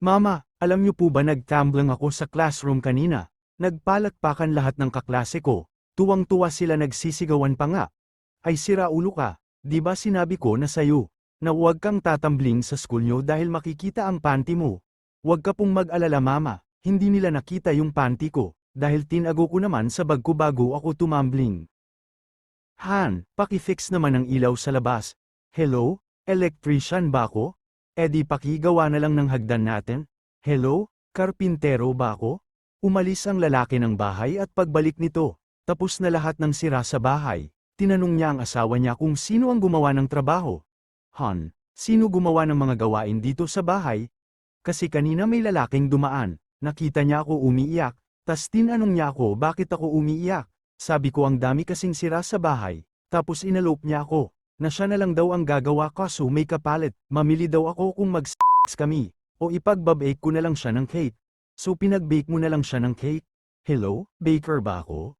Mama, alam niyo po ba nagtambling ako sa classroom kanina? Nagpalakpakan lahat ng kaklase ko. Tuwang-tuwa sila nagsisigawan pa nga. Ay sira ulo ka, di ba sinabi ko na sayo, na huwag kang tatambling sa school nyo dahil makikita ang panty mo. Huwag ka pong mag-alala mama, hindi nila nakita yung panty ko, dahil tinago ko naman sa bag ko bago ako tumambling. Han, paki-fix naman ang ilaw sa labas. Hello? Electrician ba ako? E di pakigawa na lang ng hagdan natin. Hello? Karpintero ba ako? Umalis ang lalaki ng bahay at pagbalik nito, tapos na lahat ng sira sa bahay. Tinanong niya ang asawa niya kung sino ang gumawa ng trabaho. Han, sino gumawa ng mga gawain dito sa bahay? Kasi kanina may lalaking dumaan, nakita niya ako umiiyak, tas tinanong niya ako bakit ako umiiyak. Sabi ko ang dami kasing sira sa bahay, tapos inalok niya ako, na siya na lang daw ang gagawa kaso may kapalit, mamili daw ako kung mag-s kami, o ipagbabake ko na lang siya ng cake. So pinag-bake mo na lang siya ng cake? Hello, baker ba ako?